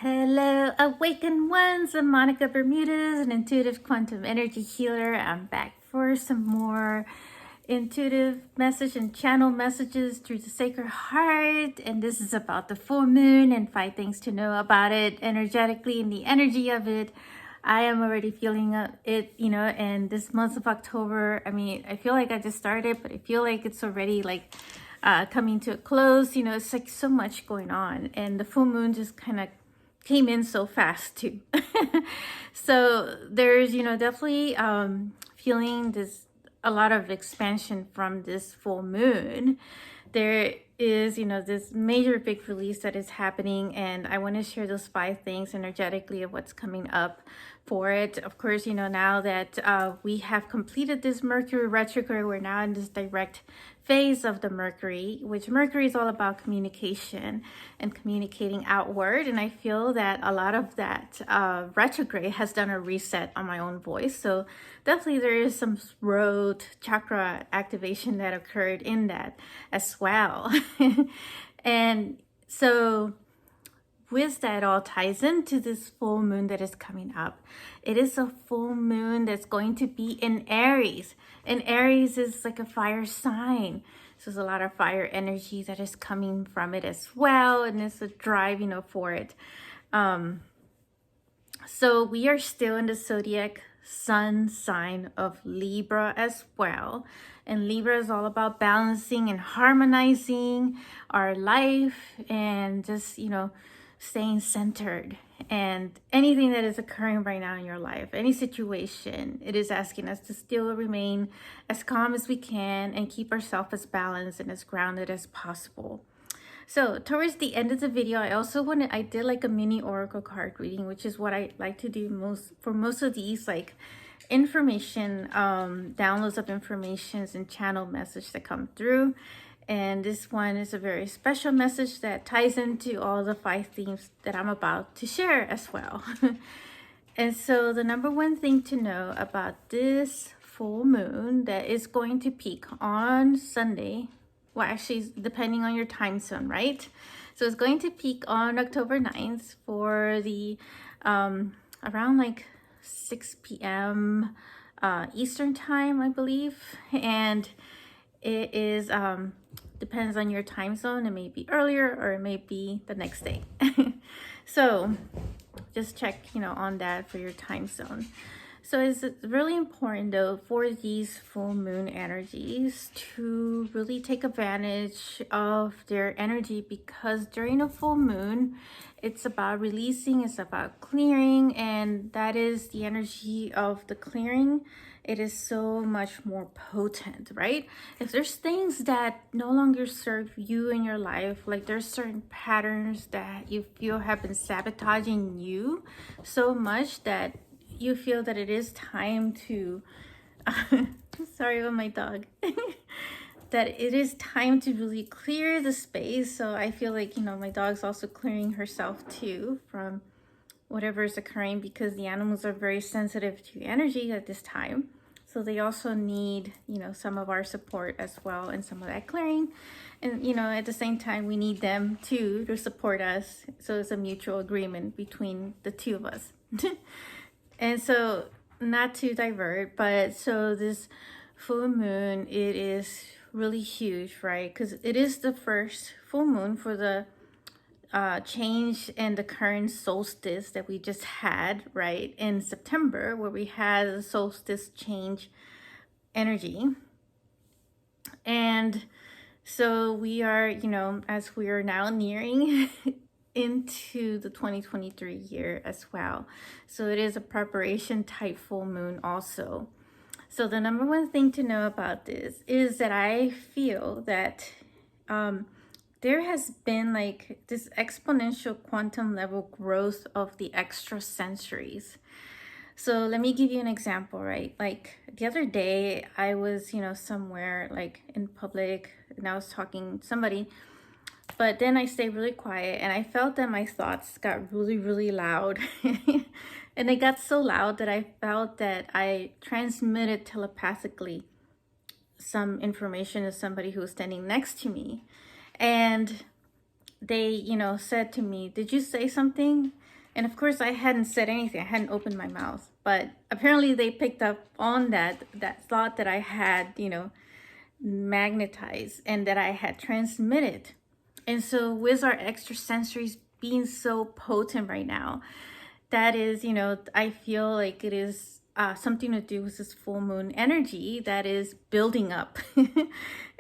Hello, awakened ones. I'm Monica Bermudez, an intuitive quantum energy healer. I'm back for some more intuitive message and channel messages through the Sacred Heart. And this is about the full moon and 5 things to know about it energetically and the energy of it. I am already feeling it, and this month of October, I feel like I just started, but I feel like it's already coming to a close. It's like so much going on, and the full moon just kind of came in so fast too. So there's definitely feeling this a lot of expansion from this full moon. There is this major big release that is happening, and I want to share those 5 things energetically of what's coming up for it. Of course, now that we have completed this Mercury retrograde, we're now in this direct phase of the Mercury, which Mercury is all about communication and communicating outward. And I feel that a lot of that retrograde has done a reset on my own voice. So definitely there is some throat chakra activation that occurred in that as well. And so with that, all ties into this full moon that is coming up. It is a full moon that's going to be in Aries, and Aries is like a fire sign, so there's a lot of fire energy that is coming from it as well, and it's a drive for it. So we are still in the zodiac sun sign of Libra as well, and Libra is all about balancing and harmonizing our life and just staying centered. And anything that is occurring right now in your life, any situation, it is asking us to still remain as calm as we can and keep ourselves as balanced and as grounded as possible. So towards the end of the video, I did like a mini oracle card reading, which is what I like to do most of these information, downloads of informations and channel message that come through. And this one is a very special message that ties into all the 5 themes that I'm about to share as well. And so the number one thing to know about this full moon that is going to peak on Sunday, well, actually, depending on your time zone, right? So it's going to peak on October 9th for the around 6 p.m. Eastern time, I believe. And it is depends on your time zone. It may be earlier or it may be the next day. So just check on that for your time zone. So it's really important though for these full moon energies to really take advantage of their energy, because during a full moon it's about releasing, it's about clearing, and that is the energy of the clearing. It is so much more potent, right? If there's things that no longer serve you in your life, like there's certain patterns that you feel have been sabotaging you so much that you feel that it is time to sorry about my dog that it is time to really clear the space. So I feel like my dog's also clearing herself too from whatever is occurring, because the animals are very sensitive to energy at this time. So they also need, some of our support as well, and some of that clearing. And, at the same time, we need them too to support us. So it's a mutual agreement between the two of us. And so, not to divert, but so this full moon, it is really huge, right? Because it is the first full moon for the change in the current solstice that we just had, right, in September, where we had the solstice change energy. And so we are, as we are now nearing into the 2023 year as well. So it is a preparation type full moon also. So the number one thing to know about this is that I feel that there has been this exponential quantum level growth of the extrasensories. So let me give you an example, right? Like the other day I was, somewhere in public, and I was talking to somebody, but then I stayed really quiet and I felt that my thoughts got really, really loud. And they got so loud that I felt that I transmitted telepathically some information to somebody who was standing next to me. And they, said to me, "Did you say something?" And of course, I hadn't said anything. I hadn't opened my mouth. But apparently they picked up on that thought that I had, magnetized and that I had transmitted. And so with our extrasensories being so potent right now, that is, I feel like it is something to do with this full moon energy that is building up.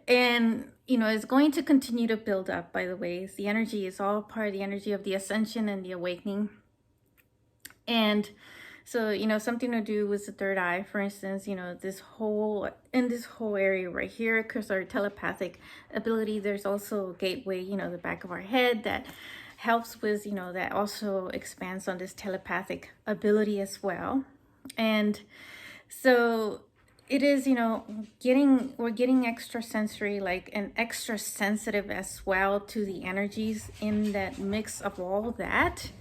And, it's going to continue to build up, by the way. The energy is all part of the energy of the ascension and the awakening. And so, something to do with the third eye, for instance, this whole area right here, because our telepathic ability, there's also a gateway, the back of our head that helps with, that also expands on this telepathic ability as well. And so it is, we're getting extrasensory, like, and extra sensitive as well to the energies in that mix of all that.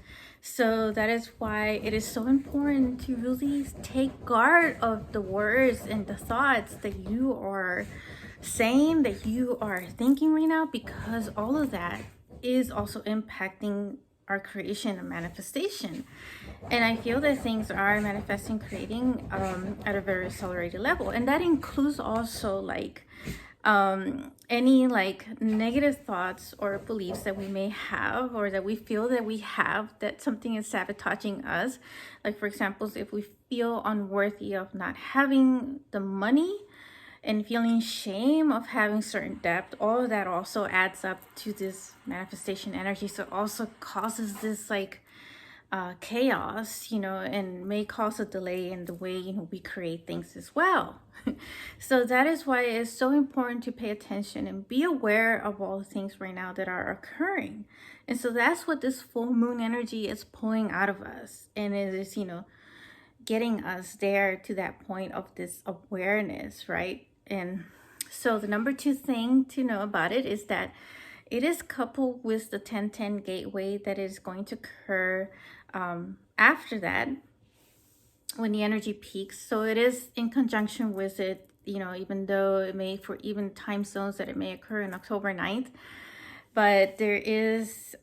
So that is why it is so important to really take guard of the words and the thoughts that you are saying, that you are thinking right now, because all of that is also impacting our creation and manifestation. And I feel that things are manifesting, creating at a very accelerated level. And that includes also like any like negative thoughts or beliefs that we may have, or that we feel that we have, that something is sabotaging us. Like, for example, if we feel unworthy of not having the money and feeling shame of having certain debt, all of that also adds up to this manifestation energy. So it also causes this like chaos, and may cause a delay in the way, we create things as well. So that is why it's so important to pay attention and be aware of all the things right now that are occurring. And so that's what this full moon energy is pulling out of us. And it is, getting us there to that point of this awareness, right? And so the number 2 thing to know about it is that it is coupled with the 1010 gateway that is going to occur after that, when the energy peaks. So it is in conjunction with it, even though it may, for even time zones, that it may occur in October 9th. But there is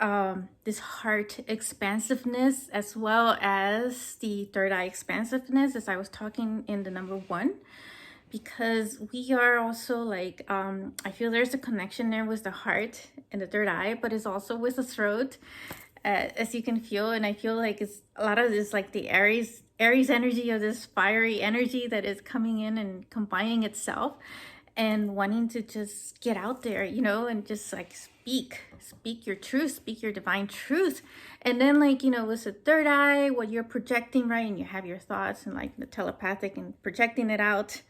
this heart expansiveness, as well as the third eye expansiveness, as I was talking in the number 1. Because we are also like, I feel there's a connection there with the heart and the third eye, but it's also with the throat, as you can feel. And I feel like it's a lot of this, like the Aries energy, of this fiery energy that is coming in and combining itself and wanting to just get out there, and just like speak your truth, speak your divine truth. And then, like, with the third eye, what you're projecting, right? And you have your thoughts and like the telepathic and projecting it out.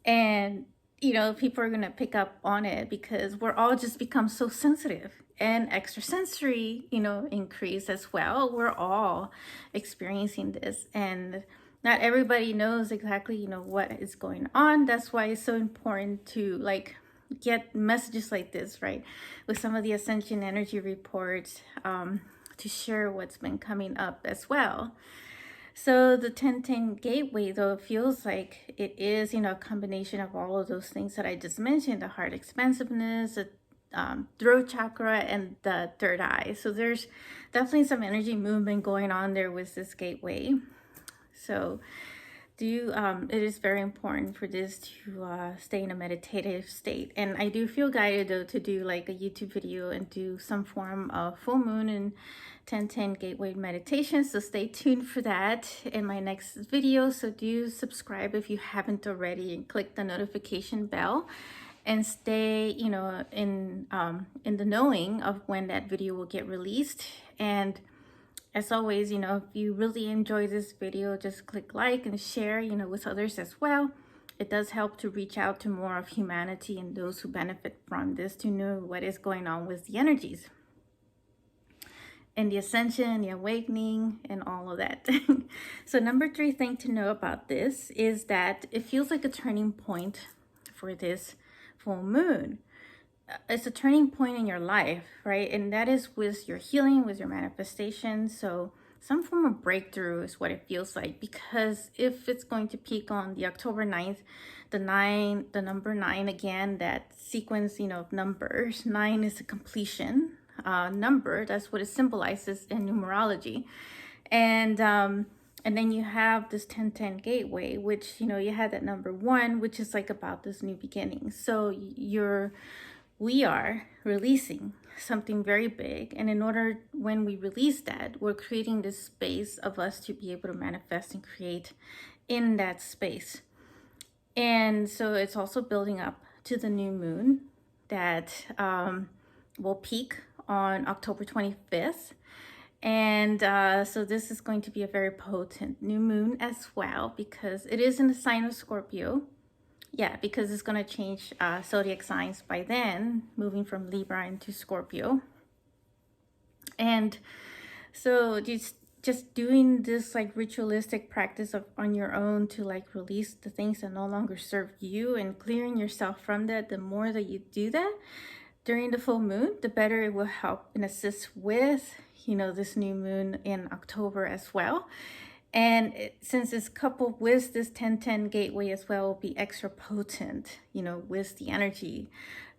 And, people are going to pick up on it, because we're all just become so sensitive, and extrasensory, increase as well. We're all experiencing this, and not everybody knows exactly, what is going on. That's why it's so important to like get messages like this, right? With some of the ascension energy reports, to share what's been coming up as well. So the 1010 gateway, though, feels like it is, a combination of all of those things that I just mentioned: the heart expansiveness, the throat chakra, and the third eye. So there's definitely some energy movement going on there with this gateway. So it is very important for this to stay in a meditative state. And I do feel guided, though, to do like a YouTube video and do some form of full moon and 1010 gateway meditation. So stay tuned for that in my next video. So do subscribe if you haven't already, and click the notification bell, and stay, in the knowing of when that video will get released. And as always, if you really enjoy this video, just click like and share, with others as well. It does help to reach out to more of humanity and those who benefit from this, to know what is going on with the energies and the ascension, the awakening, and all of that. So number 3 thing to know about this is that it feels like a turning point for this full moon. It's a turning point in your life, right? And that is with your healing, with your manifestation. So some form of breakthrough is what it feels like, because if it's going to peak on the October 9th, the number 9, again, that sequence, of numbers, 9 is a completion number. That's what it symbolizes in numerology. And then you have this 1010 gateway, which, you know, you had that number 1, which is like about this new beginning. So we are releasing something very big. And in order, when we release that, we're creating this space of us to be able to manifest and create in that space. And so it's also building up to the new moon that will peak on October 25th. And so this is going to be a very potent new moon as well, because it is in the sign of Scorpio. Yeah, because it's going to change zodiac signs by then, moving from Libra into Scorpio. And so just doing this like ritualistic practice on your own to like release the things that no longer serve you and clearing yourself from that, the more that you do that during the full moon, the better it will help and assist with, you know, this new moon in October as well. And since it's coupled with this 1010 gateway as well, will be extra potent, you know, with the energy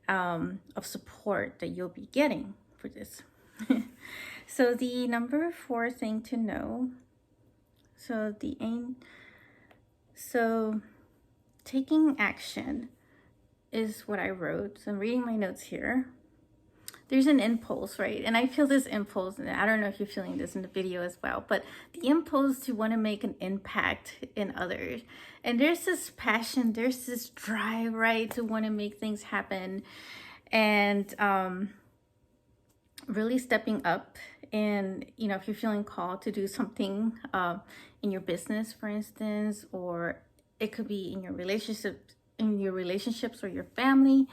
of support that you'll be getting for this. So the number 4 thing to know, so taking action is what I wrote. So I'm reading my notes here. There's an impulse, right? And I feel this impulse, and I don't know if you're feeling this in the video as well, but the impulse to want to make an impact in others. And there's this passion, there's this drive, right, to want to make things happen. And really stepping up. And, you know, if you're feeling called to do something in your business, for instance, or it could be in your relationships or your family,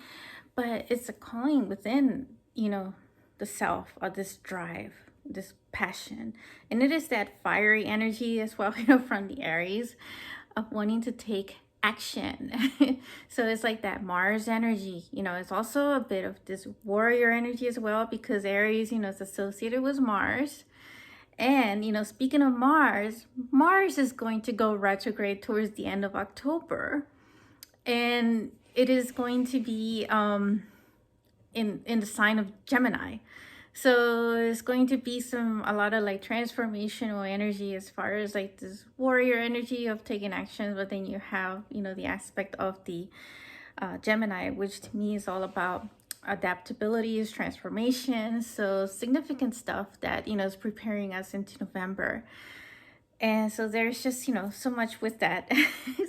but it's a calling within, you know, the self, or this drive, this passion. And it is that fiery energy as well, you know, from the Aries, of wanting to take action. So it's like that Mars energy, you know. It's also a bit of this warrior energy as well, because Aries, you know, is associated with Mars. And, you know, speaking of Mars, Mars is going to go retrograde towards the end of October. And it is going to be in the sign of Gemini. So it's going to be a lot of like transformational energy as far as like this warrior energy of taking action. But then you have, you know, the aspect of the Gemini, which to me is all about adaptability, is transformation. So significant stuff that, you know, is preparing us into November. And so there's just, you know, so much with that.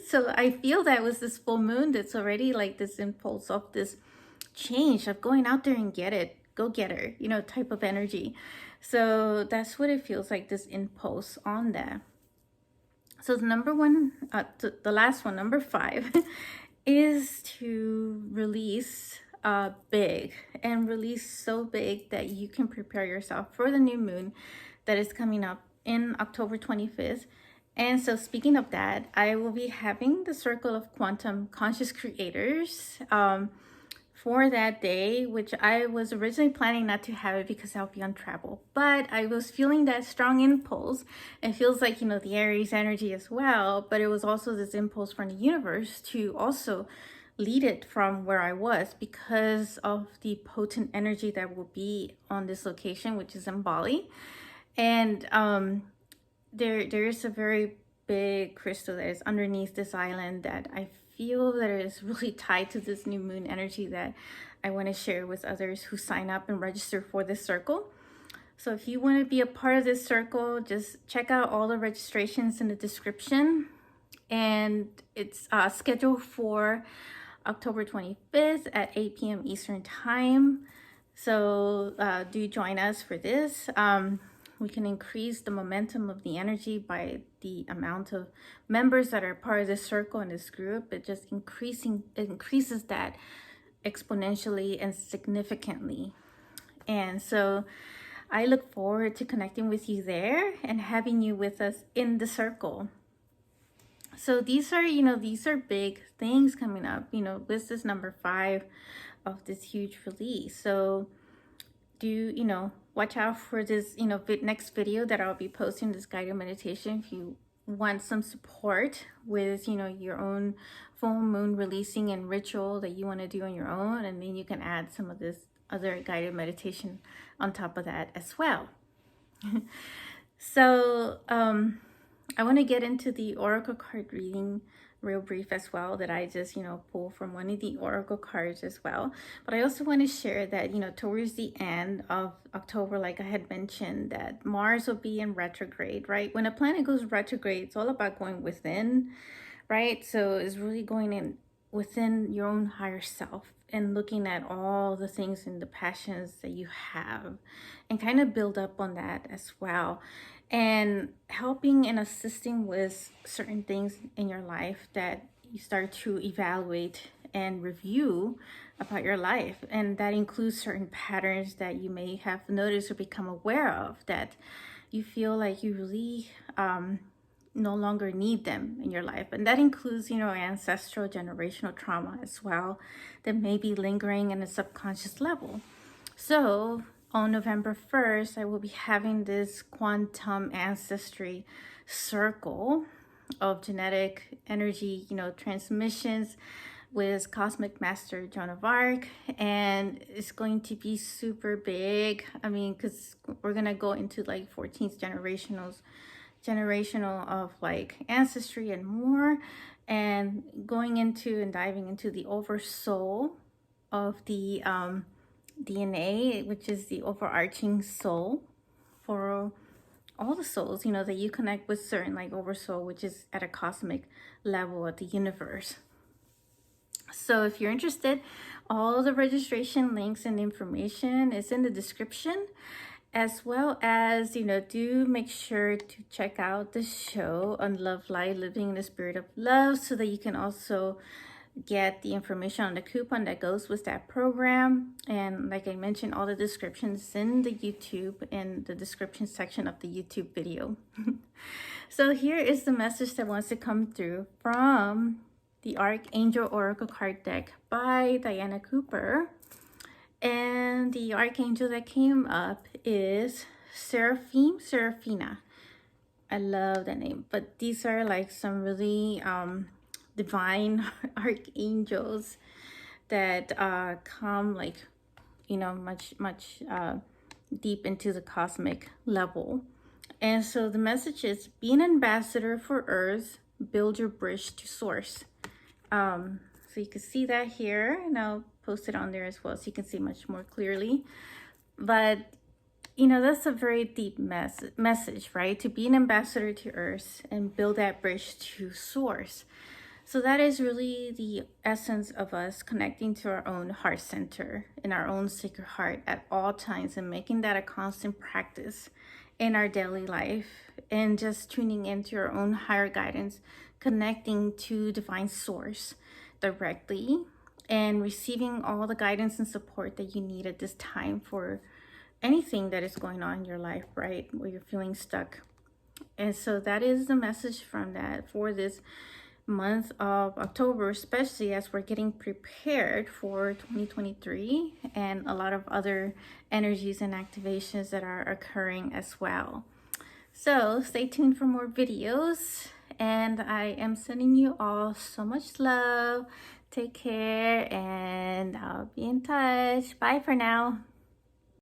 So I feel that with this full moon, that's already like this impulse of this change, of going out there and get it, go get her, you know, type of energy. So that's what it feels like, this impulse on that. So the number one, the last one, number 5, is to release big, and release so big that you can prepare yourself for the new moon that is coming up in October 25th. And so speaking of that, I will be having the Circle of Quantum Conscious Creators for that day, which I was originally planning not to have it because I'll be on travel. But I was feeling that strong impulse. It feels like, you know, the Aries energy as well, but it was also this impulse from the universe to also lead it from where I was, because of the potent energy that will be on this location, which is in Bali. And there is a very big crystal that is underneath this island that I feel that it is really tied to this new moon energy that I want to share with others who sign up and register for this circle. So if you want to be a part of this circle, just check out all the registrations in the description. And it's scheduled for October 25th at 8 p.m. Eastern Time. So do join us for this. We can increase the momentum of the energy by the amount of members that are part of this circle and this group. It just increases that exponentially and significantly. And so I look forward to connecting with you there and having you with us in the circle. So these are, you know, these are big things coming up, you know, with this number 5 of this huge release. So do, you know, watch out for this, you know, next video that I'll be posting, this guided meditation. If you want some support with, you know, your own full moon releasing and ritual that you want to do on your own, and then you can add some of this other guided meditation on top of that as well. So I want to get into the oracle card reading real brief as well, that I just, pull from one of the oracle cards as well. But I also want to share that, towards the end of October, like I had mentioned, that Mars will be in retrograde, right? When a planet goes retrograde, it's all about going within, right? So it's really going in within your own higher self and looking at all the things and the passions that you have and kind of build up on that as well, and helping and assisting with certain things in your life that you start to evaluate and review about your life. And that includes certain patterns that you may have noticed or become aware of that you feel like you really no longer need them in your life. And that includes, ancestral generational trauma as well that may be lingering in a subconscious level. So on November 1st, I will be having this quantum ancestry circle of genetic energy, transmissions with Cosmic Master Joan of Arc. And it's going to be super big. I mean, because we're going to go into like 14th generational of like ancestry and more, and going into and diving into the oversoul of the DNA, which is the overarching soul for all the souls, that you connect with certain like oversoul, which is at a cosmic level of the universe. So if you're interested, all the registration links and information is in the description, as well as, do make sure to check out the show on Love Light, Living in the Spirit of Love, so that you can also get the information on the coupon that goes with that program. And like I mentioned, all the descriptions in the YouTube, in the description section of the YouTube video. So here is the message that wants to come through from the Archangel Oracle card deck by Diana Cooper. And the archangel that came up is Seraphina. I love that name. But these are like some really divine archangels that come like, much deep into the cosmic level. And so the message is, be an ambassador for Earth, build your bridge to source. So you can see that here, and I'll post it on there as well so you can see much more clearly. But that's a very deep message, right? To be an ambassador to Earth and build that bridge to source. So that is really the essence of us connecting to our own heart center and our own sacred heart at all times, and making that a constant practice in our daily life, and just tuning into our own higher guidance, connecting to divine source directly, and receiving all the guidance and support that you need at this time for anything that is going on in your life, right? Where you're feeling stuck. And so that is the message from that for this month of October, especially as we're getting prepared for 2023 and a lot of other energies and activations that are occurring as well. So stay tuned for more videos, and I am sending you all so much love. Take care, and I'll be in touch. Bye for now.